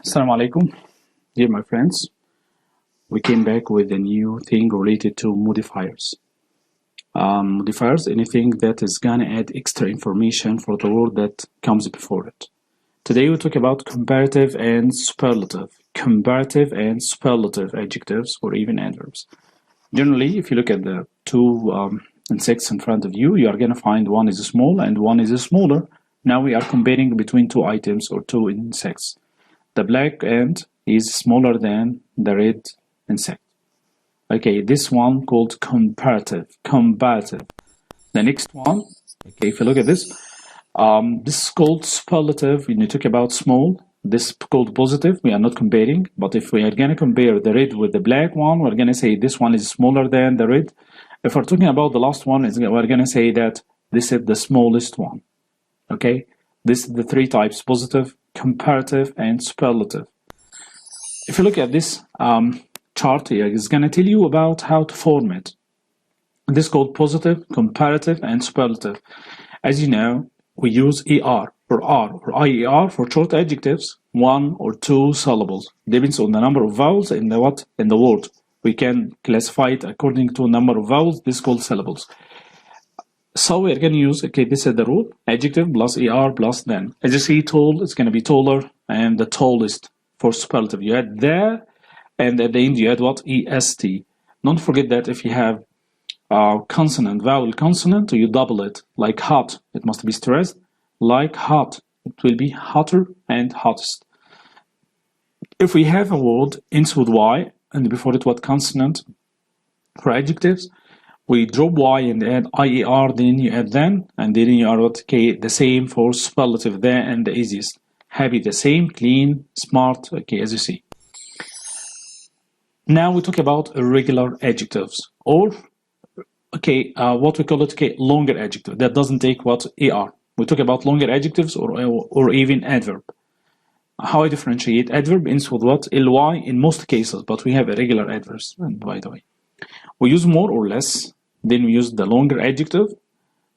Assalamu alaikum, dear my friends. We came back with a new thing related to modifiers. Modifiers, anything that is gonna add extra information for the word that comes before it. Today we talk about comparative and superlative. Comparative and superlative adjectives or even adverbs. Generally, if you look at the two insects in front of you, you are gonna find one is small and one is smaller. Now we are comparing between two items or two insects. The black ant is smaller than the red insect. Okay, this one called comparative. Comparative. The next one, okay, if you look at this is called superlative. When you talk about small, this is called positive. We are not comparing, but if we are gonna compare the red with the black one, we're gonna say this one is smaller than the red. If we're talking about the last one, we're gonna say that this is the smallest one. Okay, this is the three types: positive, comparative, and superlative. If you look at this chart here, it's going to tell you about how to form it. This is called positive, comparative, and superlative. As you know, we use ER or R or IER for short adjectives, one or two syllables. Depends on the number of vowels in the word. We can classify it according to a number of vowels. This is called syllables. So we're going to use, okay, this is the rule, adjective plus ER plus then. As you see, tall, it's going to be taller, and the tallest for superlative. You add there, and at the end you add what? EST. Don't forget that if you have consonant, vowel consonant, you double it. Like hot, it must be stressed. Like hot, it will be hotter and hottest. If we have a word ends with Y, and before it what consonant for adjectives, we drop Y and add IER, then you add then, and then you are okay, the same for superlative there and the easiest. Happy, the same, clean, smart, okay, as you see. Now we talk about irregular adjectives, or okay, what we call it, okay, longer adjective. That doesn't take what ER. We talk about longer adjectives or even adverb. How I differentiate adverb ends with what? ly in most cases, but we have irregular adverbs, by the way. We use more or less. Then we use the longer adjective.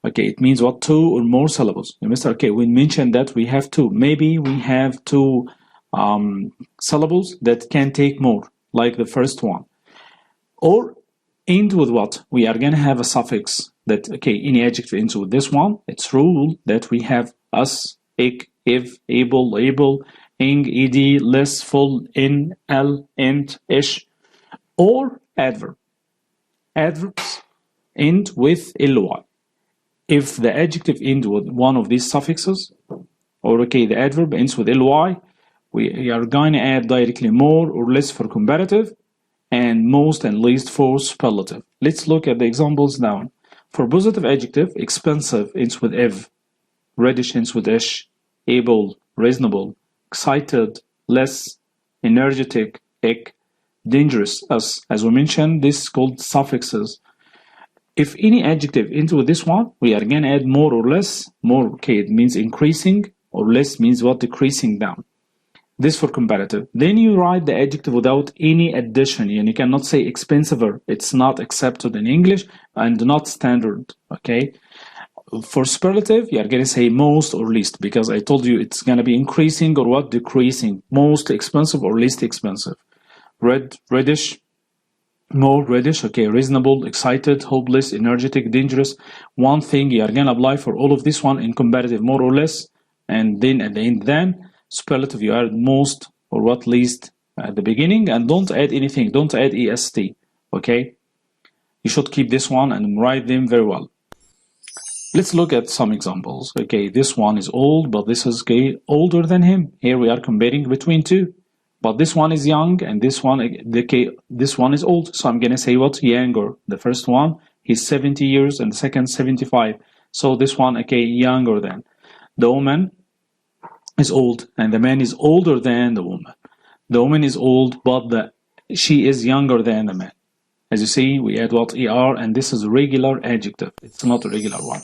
Okay, it means what? Two or more syllables. Okay, we mentioned that we have two. Maybe we have two syllables that can take more, like the first one. Or end with what? We are going to have a suffix that, okay, any adjective ends with this one. It's rule that we have us, ik, if, able, ing, ed, less, full, in, l, ent, ish, or adverb. Adverbs end with ly. If the adjective ends with one of these suffixes, or okay, the adverb ends with ly, we are going to add directly more or less for comparative, and most and least for superlative. Let's look at the examples now. For positive adjective, expensive ends with ev, reddish ends with ish, able, reasonable, excited, less, energetic, ek, dangerous, as we mentioned, this is called suffixes. If any adjective ends with this one, we are going to add more or less. More, okay, it means increasing, or less means what? Decreasing down. This for comparative. Then you write the adjective without any addition, and you cannot say expensiver. It's not accepted in English and not standard, okay? For superlative, you are going to say most or least, because I told you it's going to be increasing or what? Decreasing. Most expensive or least expensive. Reddish, more reddish, okay, reasonable, excited, hopeless, energetic, dangerous. One thing you are going to apply for all of this one in comparative, more or less, and then at the end, then superlative, you add most or what? Least at the beginning, and don't add anything, don't add est, okay? You should keep this one and write them very well. Let's look at some examples. Okay, this one is old, but this is okay, older than him. Here we are comparing between two. But this one is young, and this one is old. So I'm going to say what? Younger. The first one, he's 70 years, and the second, 75. So this one, okay, younger than. The woman is old, and the man is older than the woman. The woman is old, but she is younger than the man. As you see, we add what? ER, and this is a regular adjective. It's not a regular one.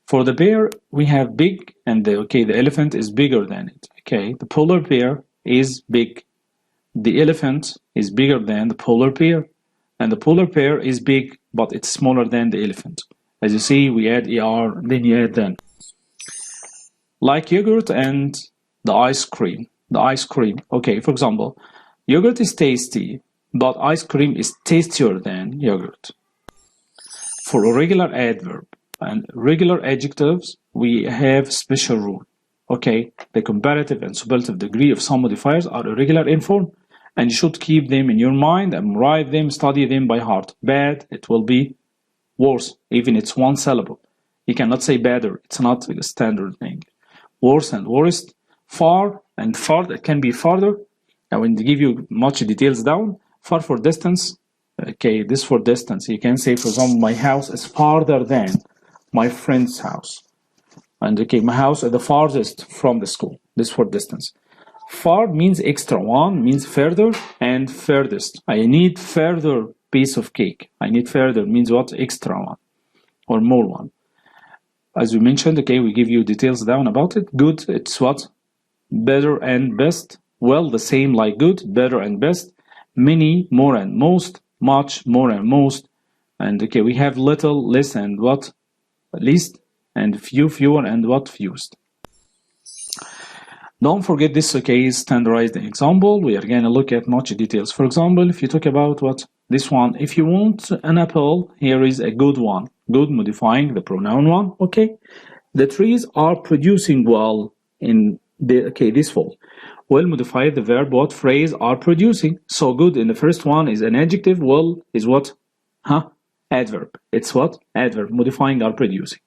For the bear, we have big, and the elephant is bigger than it. Okay, the polar bear is big. The elephant is bigger than the polar bear, and the polar bear is big, but it's smaller than the elephant. As you see, we add ER, then you add then. Like yogurt and the ice cream. the ice cream. Okay, for example, yogurt is tasty, but ice cream is tastier than yogurt. For irregular adverb and regular adjectives, we have special rule. Okay, the comparative and superlative degree of some modifiers are irregular in form, and you should keep them in your mind and write them, study them by heart. Bad, it will be worse, even it's one syllable. You cannot say better, it's not a standard thing. Worse and worst, far and far, it can be farther. And when they give you much details down, far for distance, okay, this for distance. You can say, for example, my house is farther than my friend's house. And okay, my house is the farthest from the school. This for distance. Far means extra one, means further and furthest. I need further piece of cake. I need further means what? Extra one or more one. As we mentioned, okay, we give you details down about it. Good, it's what? Better and best. Well, the same like good, better and best. Many, more and most. Much, more and most. And okay, we have little, less and what? Least. And few, fewer and what? Fewest. Don't forget this, okay, is standardized example. We are going to look at much details. For example, if you talk about what? This one. If you want an apple, here is a good one. Good modifying the pronoun one, okay? The trees are producing well in the, okay, this fall. Well modify the verb what? Phrase are producing. So good in the first one is an adjective. Well is what? Adverb. It's what? Adverb. Modifying are producing.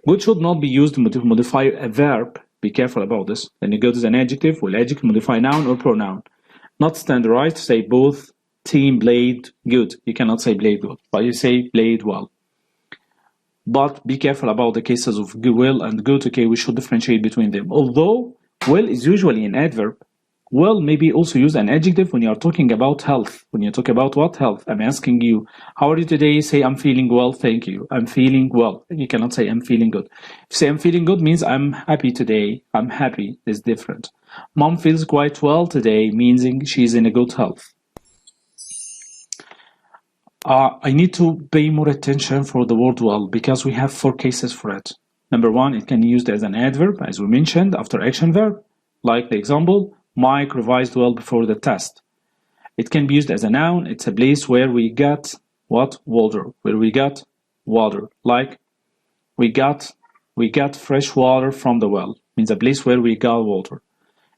Good should not be used to modify a verb. Be careful about this. Then good is an adjective. Will adjective modify noun or pronoun? Not standardized. Say both team played good. You cannot say played good, but you say played well. But be careful about the cases of well and good. Okay, we should differentiate between them. Although well is usually an adverb, well maybe also use an adjective when you are talking about health. When you talk about what? Health. I'm asking you, how are you today? Say, I'm feeling well, thank you. I'm feeling well. You cannot say I'm feeling good. If you say I'm feeling good means I'm happy today. I'm happy is different. Mom feels quite well today, meaning she's in a good health. I need to pay more attention for the word well because we have 4 cases for it. Number 1, it can be used as an adverb, as we mentioned, after action verb. Like the example, Mike revised well before the test. It can be used as a noun. It's a place where we got what? Water. Where we got water. Like we got fresh water from the well. Means a place where we got water.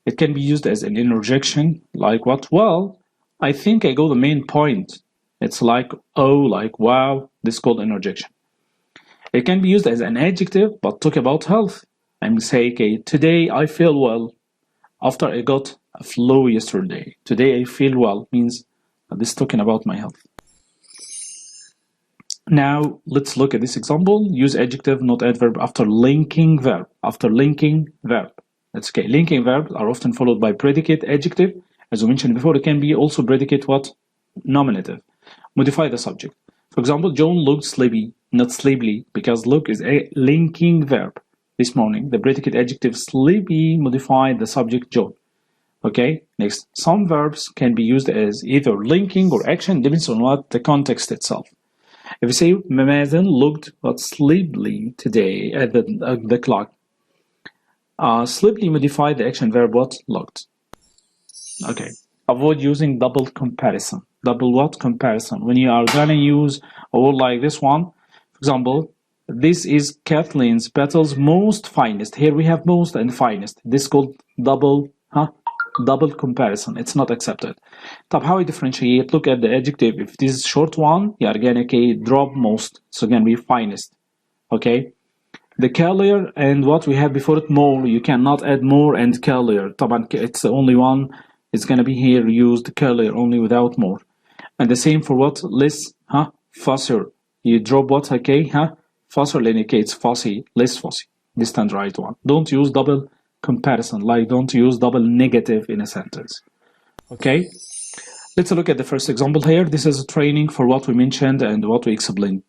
It can be used as an interjection. Like what? Well, I think I got the main point. It's like oh, like wow. This is called interjection. It can be used as an adjective, but talk about health. And say, okay, today I feel well. After I got a flu yesterday. Today I feel well means this is talking about my health. Now let's look at this example. Use adjective, not adverb, after linking verb. After linking verb. That's okay. Linking verbs are often followed by predicate adjective. As we mentioned before, it can be also predicate what? Nominative. Modify the subject. For example, John looked sleepy, not sleepily, because look is a linking verb. This morning, the predicate adjective sleepy modified the subject John. Okay, next. Some verbs can be used as either linking or action, depends on what the context itself. If you say, Mazen looked what sleepily today at the clock. Sleepily modify the action verb what? Looked. Okay. Avoid using double comparison. Double what? Comparison. When you are going to use a word like this one, for example, this is Kathleen's petals most finest. Here we have most and finest. This is called double comparison. It's not accepted. طب how we differentiate? Look at the adjective. If this is short one, you are going to drop most. So again, be finest. Okay. The color and what we have before it more. You cannot add more and color. طبعا it's the only one. It's going to be here used color only without more. And the same for what? Less, fusser. You drop what? Okay, fusser indicates fussy, less fussy. This standard one. Don't use double comparison, like don't use double negative in a sentence. Okay, let's look at the first example here. This is a training for what we mentioned and what we explained.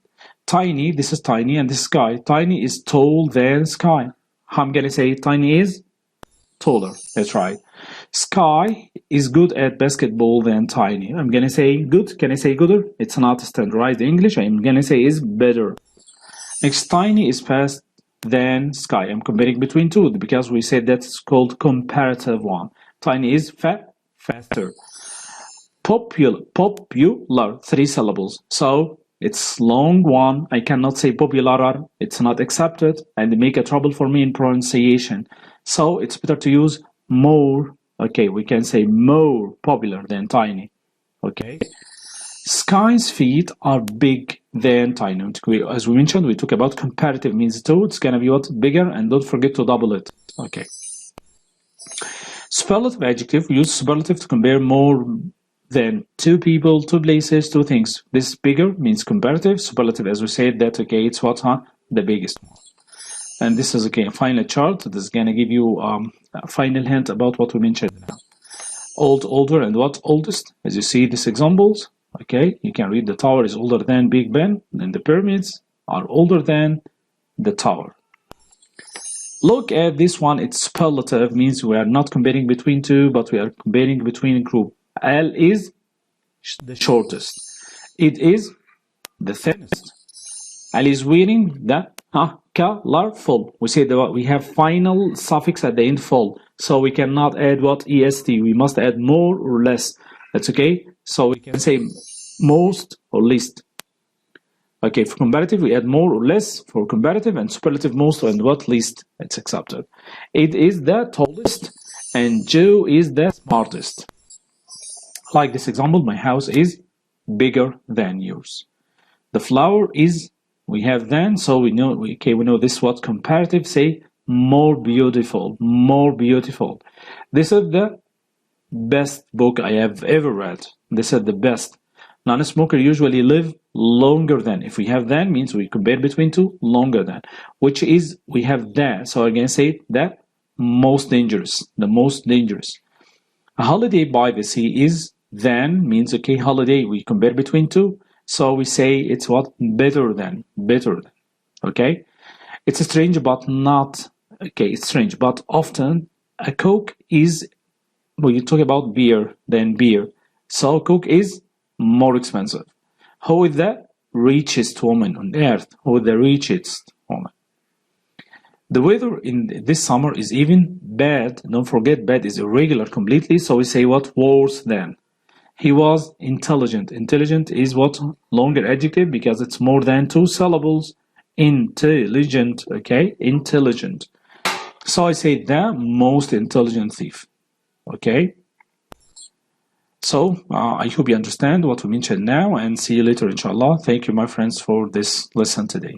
Tiny, this is tiny, and this is sky. Tiny is tall than sky. I'm gonna say tiny is taller. That's right. Sky is good at basketball than tiny. I'm gonna say good. Can I say gooder? It's not standardized English. I'm gonna say is better. Next, tiny is fast than sky. I'm comparing between two because we said that's called comparative one. Tiny is faster. Popular, 3 syllables. So it's long one. I cannot say popular. It's not accepted and make a trouble for me in pronunciation. So it's better to use more. Okay, we can say more popular than tiny. Okay. Sky's feet are big than tiny. As we mentioned, we talk about comparative means two. It's gonna be what? Bigger, and don't forget to double it. Okay. Superlative adjective. We use superlative to compare more than two people, two places, two things. This bigger means comparative. Superlative, as we said, that okay, it's what, huh? The biggest one. And this is okay, a final chart. This is gonna give you a final hint about what we mentioned now. Old, older, and what? Oldest. As you see these examples, okay, you can read the tower is older than Big Ben, and the pyramids are older than the tower. Look at this one. It's superlative, means we are not comparing between two, but we are comparing between a group. L is the shortest. It is the thinnest. Ali is wearing the colorful. We say that we have final suffix at the end full, so we cannot add what est. We must add more or less. That's okay. So we can say most or least. Okay, for comparative we add more or less for comparative, and superlative most and what least. It's accepted. It is the tallest, and Joe is the smartest. Like this example, my house is bigger than yours. The flower is, we have than, so we know, we know this what comparative say more beautiful, more beautiful. This is the best book I have ever read. This is the best. Non-smoker usually live longer than. If we have than means we compare between two, longer than, which is we have that. So again, say that most dangerous, the most dangerous. A holiday by the sea is than means okay, holiday we compare between two, so we say it's what? Better than, better than. Okay, it's strange but not okay. It's strange but often a Coke is, when you talk about beer than beer, so Coke is more expensive. Who is the richest woman on earth? Who is the richest woman? The weather in this summer is even bad. Don't forget, bad is irregular completely. So we say what? Worse than. He was intelligent. Intelligent is what? Longer adjective because it's more than 2 syllables. Intelligent. Okay? Intelligent. So I say the most intelligent thief. Okay? So I hope you understand what we mentioned now, and see you later, inshallah. Thank you, my friends, for this lesson today.